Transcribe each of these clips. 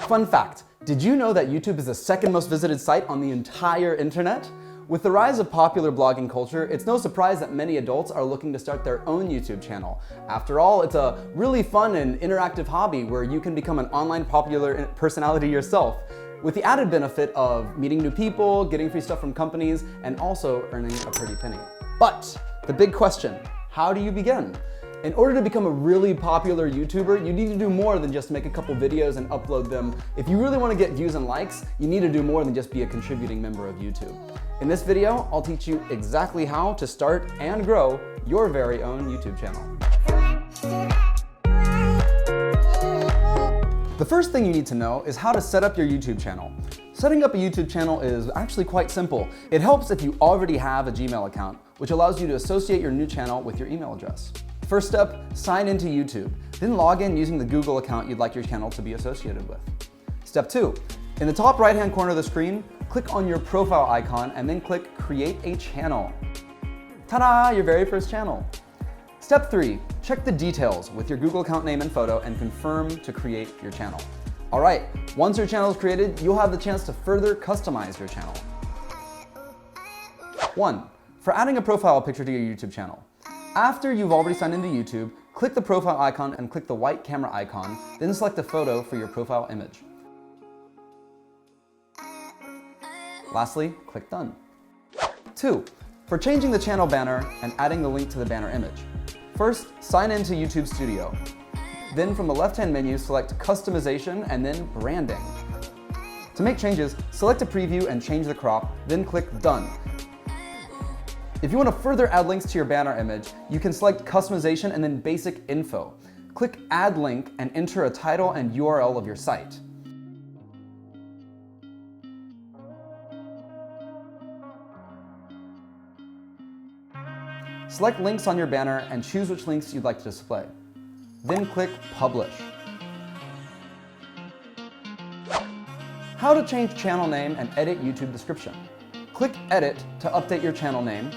Fun fact, did you know that YouTube is the second most visited site on the entire internet? With the rise of popular blogging culture, it's no surprise that many adults are looking to start their own YouTube channel. After all, it's a really fun and interactive hobby where you can become an online popular personality yourself, with the added benefit of meeting new people, getting free stuff from companies, and also earning a pretty penny. But the big question, how do you begin? In order to become a really popular YouTuber, you need to do more than just make a couple videos and upload them. If you really want to get views and likes, you need to do more than just be a contributing member of YouTube. In this video, I'll teach you exactly how to start and grow your very own YouTube channel. The first thing you need to know is how to set up your YouTube channel. Setting up a YouTube channel is actually quite simple. It helps if you already have a Gmail account, which allows you to associate your new channel with your email address. First step, sign into YouTube. Then log in using the Google account you'd like your channel to be associated with. Step 2, in the top right-hand corner of the screen, click on your profile icon and then click Create a Channel. Ta-da, your very first channel. Step 3, check the details with your Google account name and photo and confirm to create your channel. All right, once your channel is created, you'll have the chance to further customize your channel. 1, for adding a profile picture to your YouTube channel. After you've already signed into YouTube, click the profile icon and click the white camera icon, then select a photo for your profile image. Lastly, click Done. 2, for changing the channel banner and adding the link to the banner image. First, sign into YouTube Studio. Then from the left-hand menu, select Customization and then Branding. To make changes, select a preview and change the crop, then click Done. If you want to further add links to your banner image, you can select Customization and then Basic Info. Click Add Link and enter a title and URL of your site. Select links on your banner and choose which links you'd like to display. Then click Publish. How to change channel name and edit YouTube description. Click Edit to update your channel name.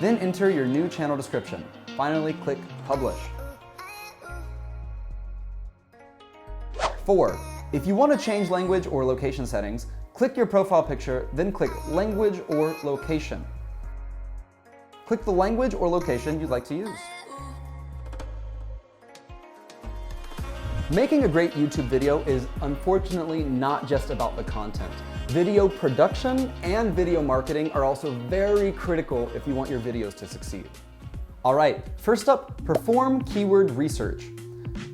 Then enter your new channel description. Finally, click Publish. 4, if you want to change language or location settings, click your profile picture, then click Language or Location. Click the language or location you'd like to use. Making a great YouTube video is unfortunately not just about the content. Video production and video marketing are also very critical if you want your videos to succeed. All right, first up, perform keyword research.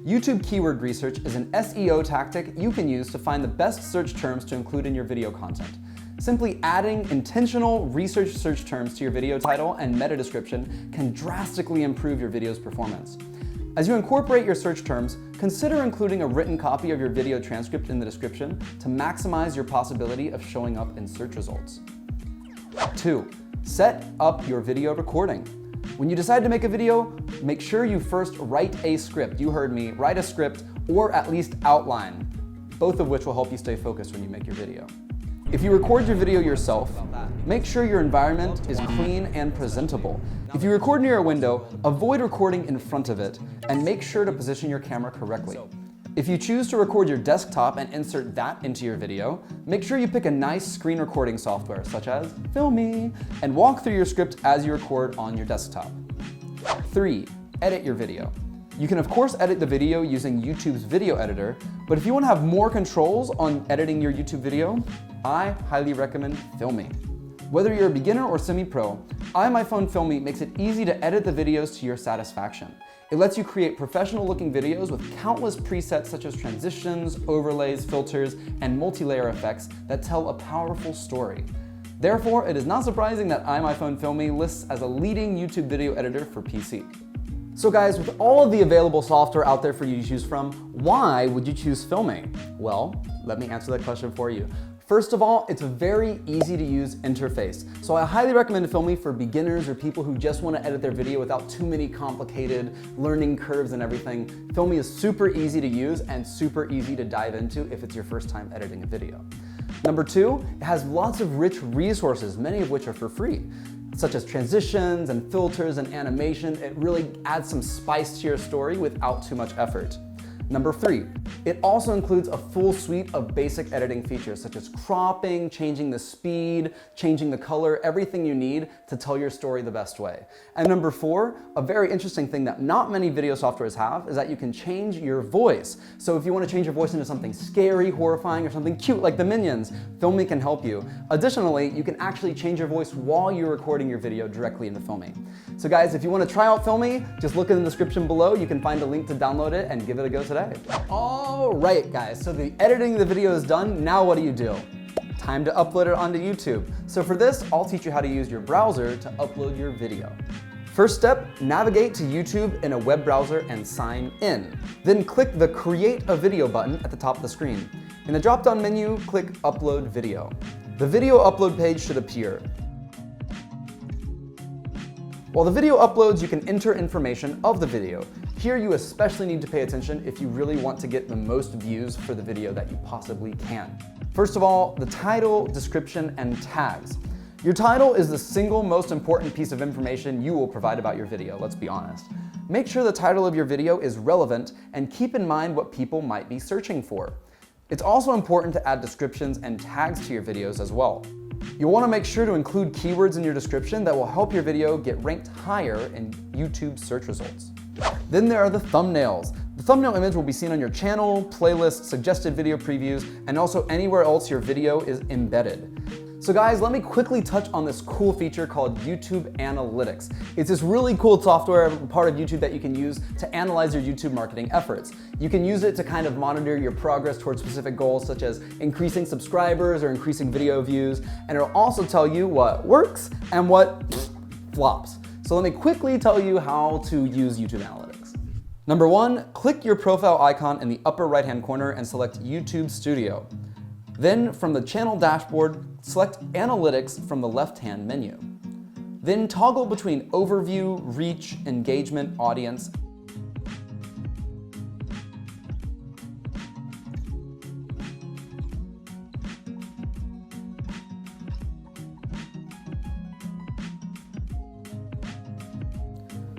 YouTube keyword research is an SEO tactic you can use to find the best search terms to include in your video content. Simply adding intentional research search terms to your video title and meta description can drastically improve your video's performance. As you incorporate your search terms, consider including a written copy of your video transcript in the description to maximize your possibility of showing up in search results. 2, set up your video recording. When you decide to make a video, make sure you first write a script. You heard me, write a script or at least outline, both of which will help you stay focused when you make your video. If you record your video yourself, make sure your environment is clean and presentable. If you record near a window, avoid recording in front of it, and make sure to position your camera correctly. If you choose to record your desktop and insert that into your video, make sure you pick a nice screen recording software such as Filme, and walk through your script as you record on your desktop. 3, edit your video. You can of course edit the video using YouTube's video editor, but if you want to have more controls on editing your YouTube video, I highly recommend Filme. Whether you're a beginner or semi-pro, iMyFone Filme makes it easy to edit the videos to your satisfaction. It lets you create professional looking videos with countless presets such as transitions, overlays, filters, and multi-layer effects that tell a powerful story. Therefore, it is not surprising that iMyFone Filme lists as a leading YouTube video editor for PC. So guys, with all of the available software out there for you to choose from, why would you choose Filme? Well, let me answer that question for you. First of all, it's a very easy to use interface. So I highly recommend Filme for beginners or people who just want to edit their video without too many complicated learning curves and everything. Filme is super easy to use and super easy to dive into if it's your first time editing a video. Number 2, it has lots of rich resources, many of which are for free. such as transitions and filters and animation. It really adds some spice to your story without too much effort. Number 3, it also includes a full suite of basic editing features such as cropping, changing the speed, changing the color, everything you need to tell your story the best way. And number 4, a very interesting thing that not many video softwares have is that you can change your voice. So if you want to change your voice into something scary, horrifying, or something cute like the Minions, Filme can help you. Additionally, you can actually change your voice while you're recording your video directly into Filme. So guys, if you want to try out Filme, just look in the description below. You can find a link to download it and give it a go today. All right, guys, so the editing of the video is done. Now what do? Time to upload it onto YouTube. So for this, I'll teach you how to use your browser to upload your video. First step, navigate to YouTube in a web browser and sign in. Then click the Create a Video button at the top of the screen. In the drop-down menu, click Upload Video. The video upload page should appear. While the video uploads, you can enter information of the video. Here you especially need to pay attention if you really want to get the most views for the video that you possibly can. First of all, the title, description, and tags. Your title is the single most important piece of information you will provide about your video, let's be honest. Make sure the title of your video is relevant and keep in mind what people might be searching for. It's also important to add descriptions and tags to your videos as well. You'll want to make sure to include keywords in your description that will help your video get ranked higher in YouTube search results. Then there are the thumbnails. The thumbnail image will be seen on your channel, playlist, suggested video previews, and also anywhere else your video is embedded. So guys, let me quickly touch on this cool feature called YouTube Analytics. It's this really cool software, part of YouTube, that you can use to analyze your YouTube marketing efforts. You can use it to kind of monitor your progress towards specific goals, such as increasing subscribers or increasing video views, and it'll also tell you what works and what flops. So let me quickly tell you how to use YouTube Analytics. Number 1, click your profile icon in the upper right-hand corner and select YouTube Studio. Then from the channel dashboard, select Analytics from the left-hand menu. Then toggle between Overview, Reach, Engagement, Audience.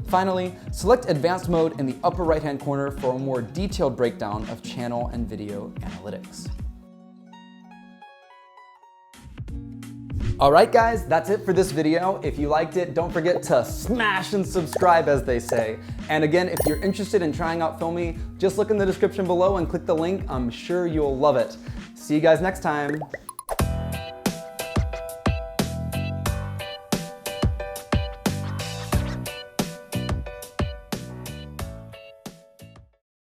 Finally, select Advanced Mode in the upper right-hand corner for a more detailed breakdown of channel and video analytics. All right, guys, that's it for this video. If you liked it, don't forget to smash and subscribe, as they say. And again, if you're interested in trying out Filme, just look in the description below and click the link. I'm sure you'll love it. See you guys next time.